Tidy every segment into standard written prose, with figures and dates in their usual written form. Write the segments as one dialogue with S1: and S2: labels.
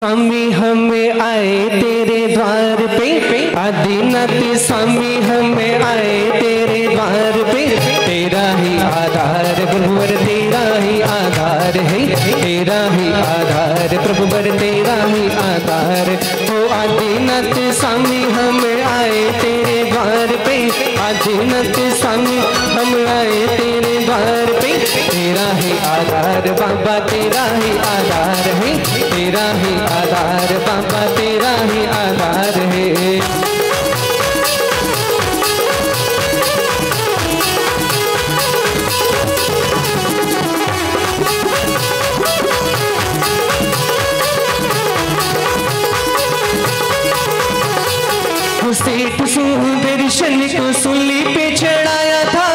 S1: स्वामी हमें आए तेरे द्वार पे, आदिनाथ स्वामी हमें आए तेरे द्वार पे। तेरा ही आधार प्रभुवर, तेरा ही आधार है, तेरा ही आधार प्रभुवर, तेरा ही आधार। ओ आदिनाथ स्वामी हमें आए तेरे द्वार पे, आदिनाथ स्वामी हम आए तेरे द्वार पे। तेरा ही आधार बाबा, तेरा ही आधार है, तेरा ही आधार बाबा, तेरा ही आधार है। सेठ सुदर्शन को सूली पे चढ़ाया था,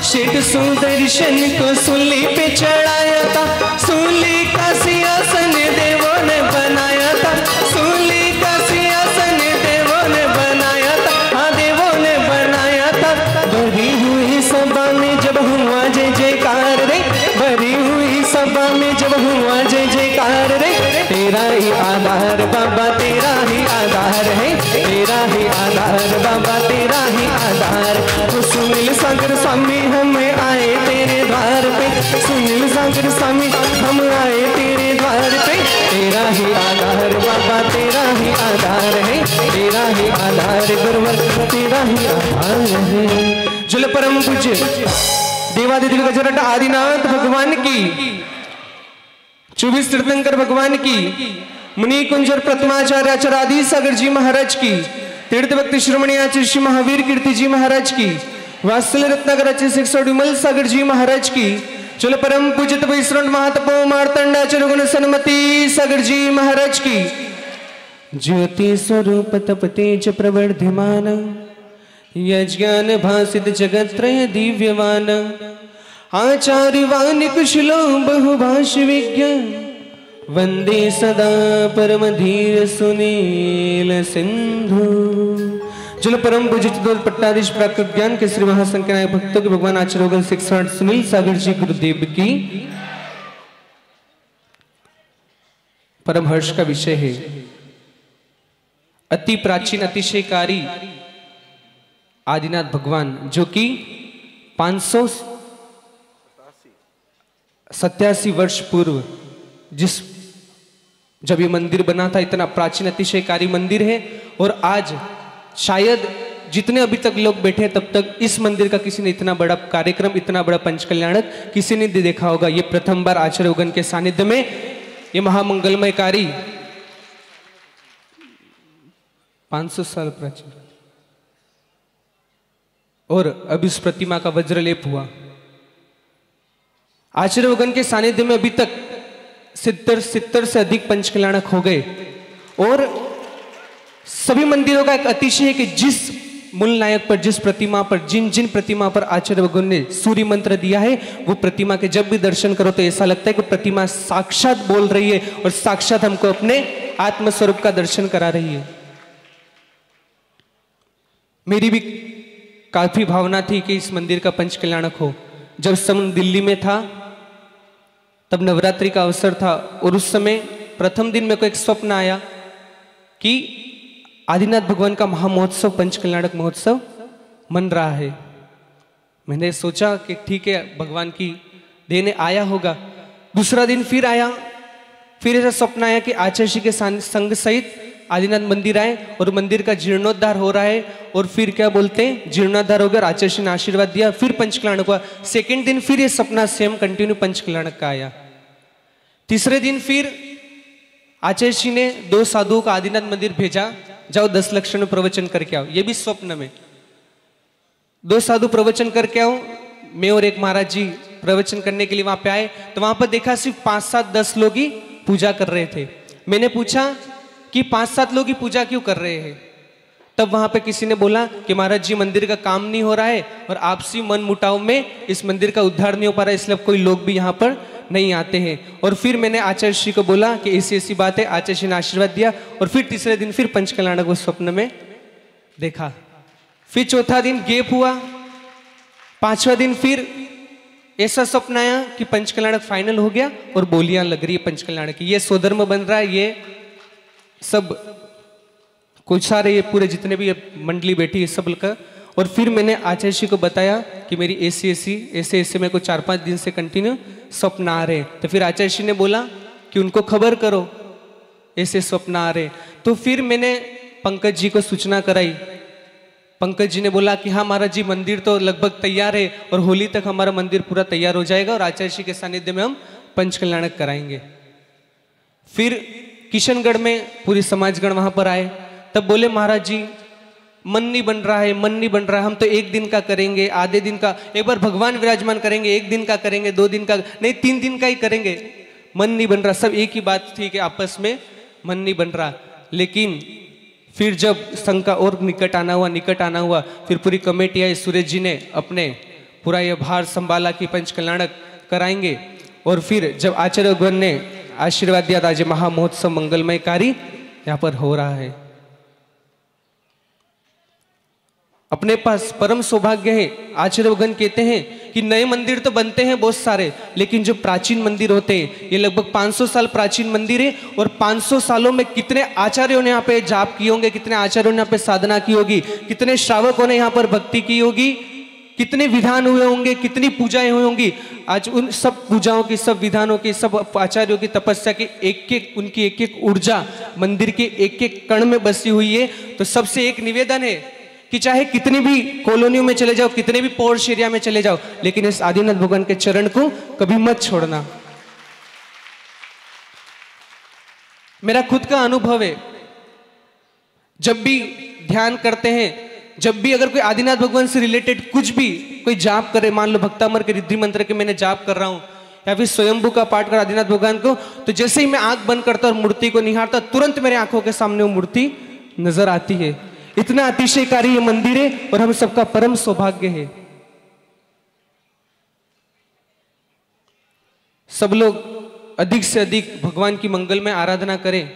S1: सेठ सुदर्शन को सूली पे चढ़ाया था। सूली का सिंहासन देवों ने बनाया था, सूली का सिंहासन देवों ने बनाया था, हाँ देवों ने बनाया था। भरी हुई सभा में जब हुआ जय जयकार रे, भरी हुई सभा में जब हुआ जय जयकार रे। तेरा ही आधार बाबा, तेरा ही आधार है, तेरा ही आधार बाबा, तेरा ही आधार। तो सुनील सागर स्वामी हमें आए तेरे द्वार पे, सुनील सागर स्वामी हम आए तेरे द्वार पे। तेरा ही आधार बाबा, तेरा ही आधार है, तेरा ही आधार गुरुवर, तेरा ही आधार है। जुल परम पूज्य देवादिदेव गजरट आदिनाथ भगवान की, 24 तीर्थंकर भगवान की, मुनि कुंजर प्रथमाचार्य आचार्य सागर जी महाराज की, तीर्थ भक्ति श्रोमणी आचार्य श्री महावीर कीर्ति जी महाराज की, वात्सल्य रत्नाकर आचार्य शिक्षक विमल सागर जी महाराज की, चलो परम पूजित वैष्णव महातपो मार्तंडाचार्य गुण सन्मति सागर जी महाराज की। ज्योति स्वरूप तप तेज प्रवर्धमान, यज्ञान भासित जगत्रय दिव्यमान। आचार्यवान कुशलो बहुभाष विज्ञ, वंदे सदा परम धीर सुनील सिंधु। जल परम पूजित पट्टाधीश प्राकृत ज्ञान के श्री महासंख्याय भक्तों के भगवान आचार्य शिक्षा सुनील सागर जी गुरुदेव की परम हर्ष का विषय है। अति प्राचीन अतिशयकारी आदिनाथ भगवान, जो कि 587 वर्ष पूर्व जब ये मंदिर बना था, इतना प्राचीन अतिशयकारी मंदिर है। और आज शायद जितने अभी तक लोग बैठे हैं, तब तक इस मंदिर का किसी ने इतना बड़ा कार्यक्रम, इतना बड़ा पंचकल्याणक किसी ने देखा होगा। ये प्रथम बार आचार्यगण के सानिध्य में ये महामंगलमय कार्य 500 साल प्राचीन, और अब इस प्रतिमा का वज्रलेप हुआ। आचार्यगण के सानिध्य में अभी तक 70 से अधिक पंचकल्याणक हो गए। और सभी मंदिरों का एक अतिशय है कि जिस मूल नायक पर, जिस प्रतिमा पर, जिन प्रतिमा पर आचार्य भगवान ने सूर्य मंत्र दिया है, वो प्रतिमा के जब भी दर्शन करो तो ऐसा लगता है कि प्रतिमा साक्षात बोल रही है और साक्षात हमको अपने आत्मस्वरूप का दर्शन करा रही है। मेरी भी काफी भावना थी कि इस मंदिर का पंचकल्याणक हो। जब समय दिल्ली में था तब नवरात्रि का अवसर था, और उस समय प्रथम दिन मेरे को एक स्वप्न आया कि आदिनाथ भगवान का महामहोत्सव, पंचकल्याणक महोत्सव मन रहा है। मैंने सोचा कि ठीक है, भगवान की देने आया होगा। दूसरा दिन फिर आया, फिर ऐसा स्वप्न आया कि आचार्य जी के संग सहित आदिनाथ मंदिर आए और मंदिर का जीर्णोद्धार हो रहा है। और फिर क्या बोलते हैं, जीर्णोद्धार हो गया, आचार्य जी ने आशीर्वाद दिया, फिर पंचकल्याणक हुआ। सेकेंड दिन फिर ये सपना सेम कंटिन्यू पंचकल्याणक का आया। तीसरे दिन फिर आचार्य जी ने 2 साधुओं का आदिनाथ मंदिर भेजा, जाओ 10 लक्षण में प्रवचन करके आओ। ये भी स्वप्न में 2 साधु प्रवचन करके आओ। मैं और एक महाराज जी प्रवचन करने के लिए वहां पे आए, तो वहां पर देखा सिर्फ 5, 7, 10 लोग ही पूजा कर रहे थे। मैंने पूछा कि 5, 7 लोग ही पूजा क्यों कर रहे हैं? तब वहां पे किसी ने बोला कि महाराज जी, मंदिर का काम नहीं हो रहा है और आपसी मन मुटाव में इस मंदिर का उद्धार नहीं हो पा रहा है, इसलिए कोई लोग भी यहाँ पर नहीं आते हैं। और फिर मैंने आचार्य श्री को बोला कि ऐसी बात है, आचार्य श्री ने आशीर्वाद दिया। और फिर तीसरे दिन फिर पंचकल्याणक को स्वप्न में देखा। फिर चौथा दिन गैप हुआ, 5वां दिन फिर ऐसा स्वप्न आया कि पंचकल्याणक फाइनल हो गया और बोलियां लग रही है पंचकल्याणक की, ये स्वधर्म बन रहा है, ये सब कुछ सारे ये पूरे जितने भी ये मंडली बैठी है सब का। और फिर मैंने आचार्य जी को बताया कि मेरी ऐसे मेरे को 4-5 दिन से कंटिन्यू स्वप्न आ रहे। तो फिर आचार्य जी ने बोला कि उनको खबर करो ऐसे स्वप्न आ रहे। तो फिर मैंने पंकज जी को सूचना कराई। पंकज जी ने बोला कि हाँ महाराज जी, मंदिर तो लगभग तैयार है और होली तक हमारा मंदिर पूरा तैयार हो जाएगा और आचार्य जी के सानिध्य में हम पंचकल्याणक कराएंगे। फिर किशनगढ़ में पूरी समाजगण वहां पर आए। तब बोले महाराज जी मन नहीं बन रहा है, मन नहीं बन रहा है, हम तो 1 दिन का करेंगे, आधे दिन का, एक बार भगवान विराजमान करेंगे, 1 दिन का करेंगे, 2 दिन का नहीं, 3 दिन का ही करेंगे, मन नहीं बन रहा। सब एक ही बात थी कि आपस में मन नहीं बन रहा। लेकिन फिर जब संघ का और निकट आना हुआ, फिर पूरी कमेटी आई, सुरेश जी ने अपने पूरा ये भार संभाला कि पंचकल्याणक कराएंगे। और फिर जब आचार्य भगवान ने आशीर्वाद दिया, आज महामहोत्सव मंगलमय कार्य यहाँ पर हो रहा है। अपने पास परम सौभाग्य है। आचार्य भगवान कहते हैं कि नए मंदिर तो बनते हैं बहुत सारे, लेकिन जो प्राचीन मंदिर होते हैं, ये लगभग 500 साल प्राचीन मंदिर है। और 500 सालों में कितने आचार्यों ने यहाँ पे जाप किए होंगे, कितने आचार्यों ने यहाँ पे साधना की होगी, कितने श्रावकों ने यहाँ पर भक्ति की होगी, कितने विधान हुए होंगे, कितनी पूजाएं हुई होंगी। आज उन सब पूजाओं की, सब विधानों की, सब आचार्यों की तपस्या की उनकी एक एक ऊर्जा मंदिर के एक एक कण में बसी हुई है। तो सबसे एक निवेदन है कि चाहे कितनी भी कॉलोनियों में चले जाओ, कितने भी पॉश एरिया में चले जाओ, लेकिन इस आदिनाथ भगवान के चरण को कभी मत छोड़ना। मेरा खुद का अनुभव है, जब भी ध्यान करते हैं, जब भी अगर कोई आदिनाथ भगवान से रिलेटेड कुछ भी कोई जाप करे, मान लो भक्तामर के रिद्धि मंत्र के मैंने जाप कर रहा हूं या फिर स्वयंभू का पाठ कर आदिनाथ भगवान को, तो जैसे ही मैं आंख बंद करता और मूर्ति को निहारता, तुरंत मेरे आंखों के सामने वो मूर्ति नजर आती है। इतना अतिशयकारी ये मंदिर है और हम सबका परम सौभाग्य है। सब लोग अधिक से अधिक भगवान की मंगलमय आराधना करें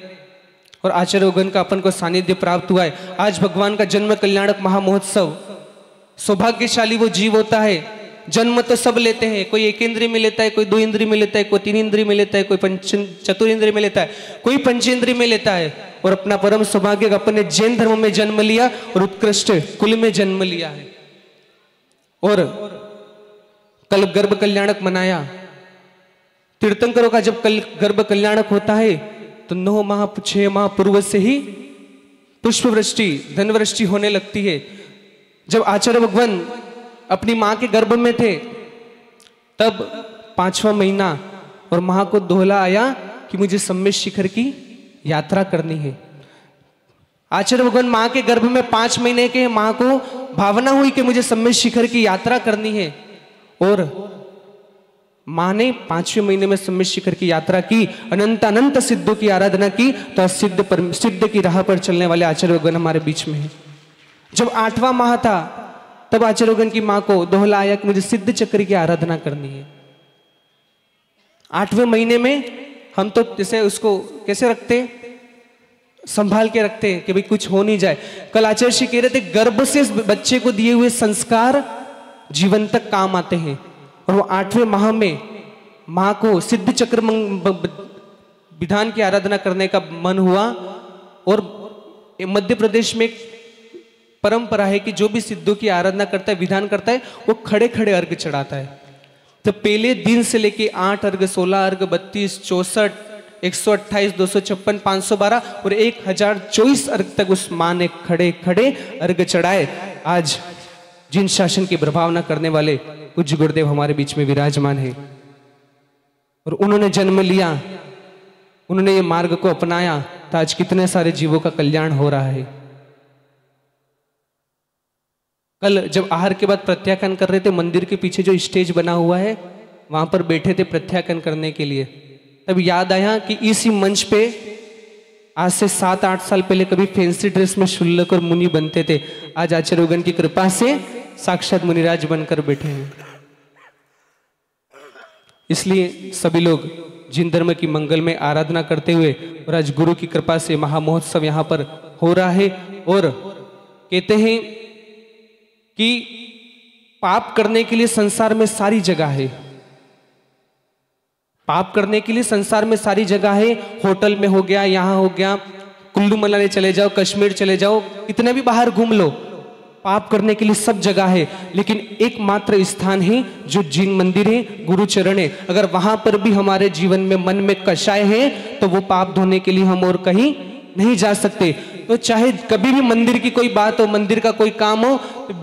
S1: और आचार्य भगवान का अपन को सानिध्य प्राप्त हुआ है। आज भगवान का जन्म कल्याणक महामहोत्सव, सौभाग्यशाली वो जीव होता है। जन्म तो सब लेते हैं, कोई 1 इंद्रिय में लेता है, कोई 2 इंद्रिय में लेता है, कोई 3 इंद्रिय में लेता है, कोई चतुर्इंद्रिय में लेता है, कोई पंचेंद्रिय में लेता है। और अपना परम सौभाग्य अपन ने जैन धर्म में जन्म लिया और उत्कृष्ट कुल में जन्म लिया है। और कल गर्भ कल्याणक मनाया। तीर्थंकरों का जब कल गर्भ कल्याणक होता है तो 6 माह पूर्व से ही पुष्प वृष्टि, धन वृष्टि होने लगती है। जब आचार्य भगवान अपनी मां के गर्भ में थे तब 5वां महीना और मां को दोहला आया कि मुझे सम्मेद शिखर की यात्रा करनी है। आचार्य भगवान मां के गर्भ में 5 महीने के, मां को भावना हुई कि मुझे सम्मेद शिखर की यात्रा करनी है और मां ने 5वें महीने में सम्मेद शिखर की यात्रा की, अनंत सिद्धों की आराधना की। तो सिद्ध की राह पर चलने वाले आचार्य भगवान हमारे बीच में है। जब 8वां माह था तब आचार्य भगवान की मां को दोहला आया कि मुझे सिद्ध चक्र की आराधना करनी है। 8वें महीने में हम तो जैसे उसको कैसे रखते, संभाल के रखते कि भाई कुछ हो नहीं जाए। कल आचार्य जी कह रहे थे गर्भ से बच्चे को दिए हुए संस्कार जीवन तक काम आते हैं। और वो 8वें माह में मां को सिद्ध चक्र विधान की आराधना करने का मन हुआ। और मध्य प्रदेश में परंपरा है कि जो भी सिद्धों की आराधना करता है, विधान करता है, वो खड़े खड़े अर्घ चढ़ाता है। तो पहले दिन से लेके 8 अर्घ, 16 अर्घ, 32, 64, 128, 256, 512 और 1024 अर्घ तक उस मां ने खड़े खड़े अर्घ चढ़ाए। आज जिन शासन की प्रभावना करने वाले पूज्य गुरुदेव हमारे बीच में विराजमान है और उन्होंने जन्म लिया, उन्होंने ये मार्ग को अपनाया, तो आज कितने सारे जीवों का कल्याण हो रहा है। कल जब आहार के बाद प्रत्याख्यान कर रहे थे, मंदिर के पीछे जो स्टेज बना हुआ है वहां पर बैठे थे प्रत्याख्यान करने के लिए। तब याद आया कि इसी मंच पे आज से 7-8 साल पहले कभी फैंसी ड्रेस में शुल्लक और मुनि बनते थे। आज आचार्य भगवान की कृपा से साक्षात मुनिराज बनकर बैठे हैं। इसलिए सभी लोग जिन धर्म की मंगल में आराधना करते हुए और आज गुरु की कृपा से महामहोत्सव यहाँ पर हो रहा है। और कहते हैं कि पाप करने के लिए संसार में सारी जगह है, पाप करने के लिए संसार में सारी जगह है। होटल में हो गया, यहाँ हो गया, कुल्लू मनाली चले जाओ, कश्मीर चले जाओ, कितने भी बाहर घूम लो, पाप करने के लिए सब जगह है, लेकिन एकमात्र स्थान है जो जिन मंदिर है, गुरु चरण है। अगर वहां पर भी हमारे जीवन में मन में कषाय है तो वो पाप धोने के लिए हम और कहीं नहीं जा सकते। तो चाहे कभी भी मंदिर की कोई बात हो, मंदिर का कोई काम हो, तो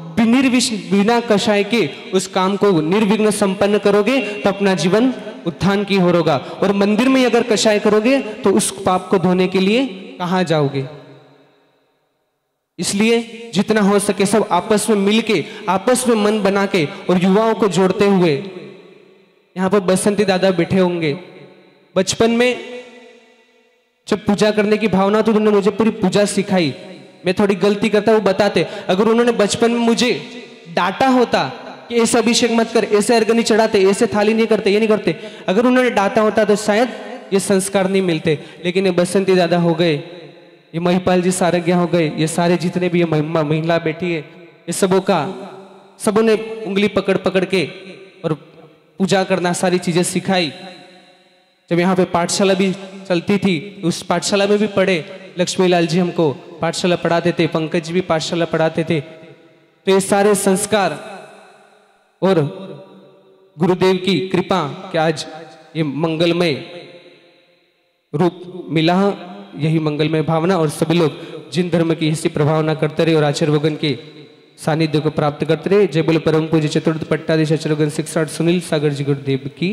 S1: बिना कषाय के उस काम को निर्विघ्न संपन्न करोगे तो अपना जीवन उत्थान की ओर होगा। और मंदिर में अगर कषाय करोगे तो उस पाप को धोने के लिए कहां जाओगे। इसलिए जितना हो सके सब आपस में मिलके, आपस में मन बना के और युवाओं को जोड़ते हुए। यहां पर बसंती दादा बैठे होंगे, बचपन में जब पूजा करने की भावना तो उन्होंने मुझे पूरी पूजा सिखाई। मैं थोड़ी गलती करता वो बताते, अगर उन्होंने बचपन में मुझे डांटा होता कि ऐसे अभिषेक मत कर, ऐसे अर्घ नहीं चढ़ाते, ऐसे थाली नहीं करते, ये नहीं करते, अगर उन्होंने डांटा होता तो शायद ये संस्कार नहीं मिलते। लेकिन ये बसंती दादा हो गए, ये महिपाल जी सारज्ञा हो गए, ये सारे जितने भी ये महिला बैठी है, ये सबों ने उंगली पकड़ पकड़ के और पूजा करना सारी चीजें सिखाई। जब यहाँ पे पाठशाला भी चलती थी, उस पाठशाला में भी पढ़े, लक्ष्मी लाल जी हमको पाठशाला पढ़ाते थे, पंकज जी भी पाठशाला पढ़ाते थे। तो ये सारे संस्कार और गुरुदेव की कृपा कि आज ये मंगलमय रूप मिला, यही मंगलमय भावना। और सभी लोग जिन धर्म की ऐसी प्रभावना करते रहे और आचार्य वगन के सानिध्य को प्राप्त करते रहे। जय बोले परम पूज्य चतुर्थ पट्टाधीश आचार्य वगन शिक्षा सुनील सागर जी गुरुदेव की।